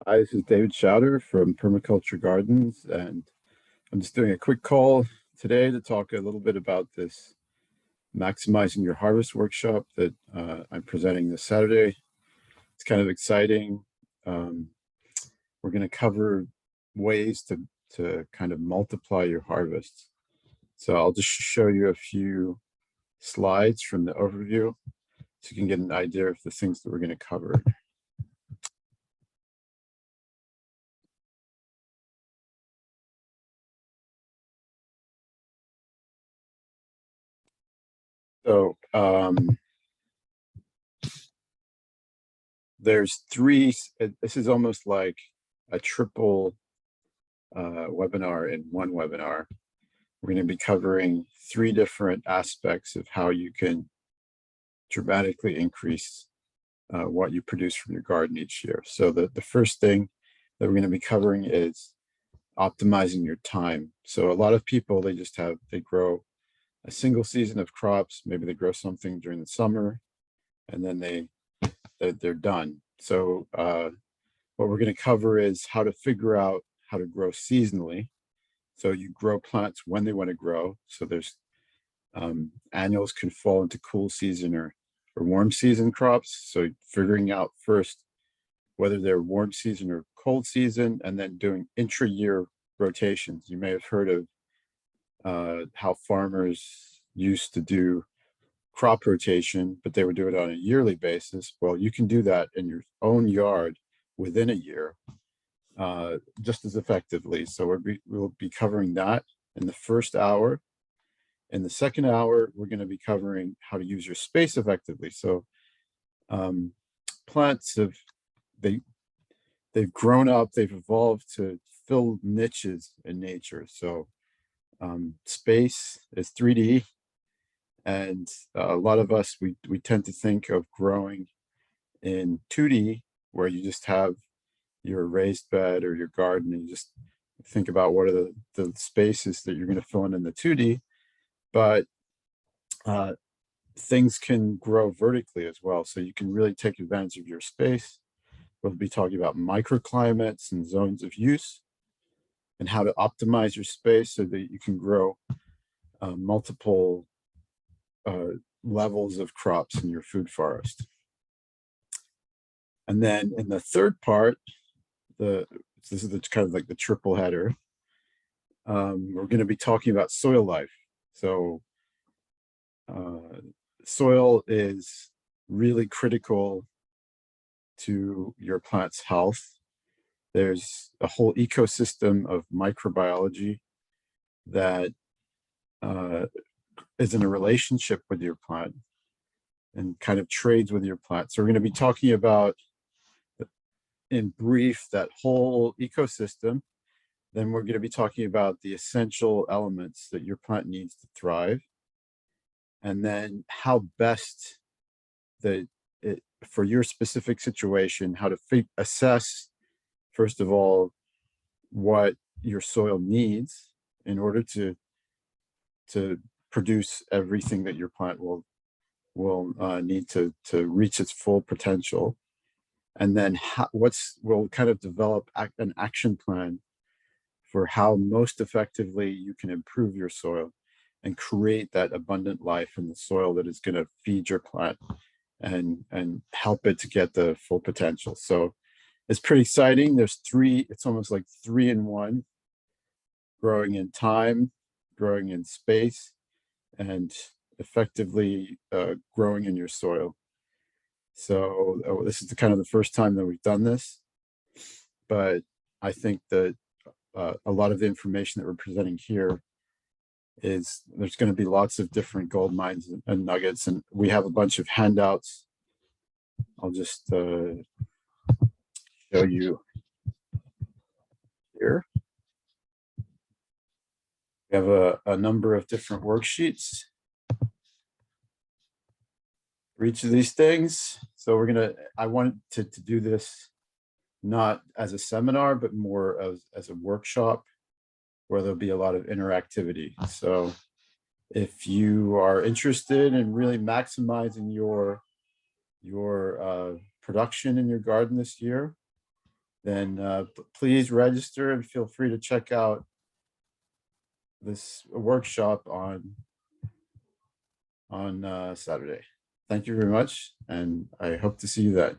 Hi, this is David Schauder from Permaculture Gardens, and I'm just doing a quick call today to talk a little bit about this maximizing your harvest workshop that I'm presenting this Saturday. It's kind of exciting. Um, we're going to cover ways to kind of multiply your harvests. So I'll just show you a few slides from the overview so you can get an idea of the things that we're going to cover. So there's three, this is almost like a triple webinar in one webinar. We're going to be covering three different aspects of how you can dramatically increase what you produce from your garden each year. So the first thing that we're going to be covering is optimizing your time. So a lot of people, they grow a single season of crops. Maybe they grow something during the summer and then they're done. So what we're going to cover is how to figure out how to grow seasonally. So you grow plants when they want to grow. So there's annuals can fall into cool season or warm season crops. So figuring out first whether they're warm season or cold season, and then doing intra-year rotations. You may have heard of how farmers used to do crop rotation, but they would do it on a yearly basis. Well, you can do that in your own yard within a year just as effectively. So we'll be covering that in the first hour. In the second hour, we're going to be covering how to use your space effectively. So plants they've grown up, they've evolved to fill niches in nature. So space is 3D, and a lot of us we tend to think of growing in 2D, where you just have your raised bed or your garden, and you just think about what are the spaces that you're going to fill in the 2D. But things can grow vertically as well. So you can really take advantage of your space. We'll be talking about microclimates and zones of use and how to optimize your space so that you can grow multiple levels of crops in your food forest. And then in the third part, this is kind of like the triple header. We're going to be talking about soil life. So soil is really critical to your plant's health. There's a whole ecosystem of microbiology that is in a relationship with your plant and kind of trades with your plant. So we're going to be talking about, in brief, that whole ecosystem. Then we're going to be talking about the essential elements that your plant needs to thrive. And then how best for your specific situation, how to assess, first of all, what your soil needs in order to produce everything that your plant will need to reach its full potential. And then we'll kind of develop an action plan for how most effectively you can improve your soil and create that abundant life in the soil that is going to feed your plant and help it to get the full potential. So it's pretty exciting. It's almost like 3-in-1: growing in time, growing in space, and effectively growing in your soil. So this is kind of the first time that we've done this, but I think that a lot of the information that we're presenting here there's going to be lots of different gold mines and nuggets, and we have a bunch of handouts. I'll just show you here. We have a number of different worksheets for each of these things. So I wanted to do this not as a seminar, but more as a workshop where there'll be a lot of interactivity. So if you are interested in really maximizing your production in your garden this year, then please register and feel free to check out this workshop on Saturday. Thank you very much, and I hope to see you then.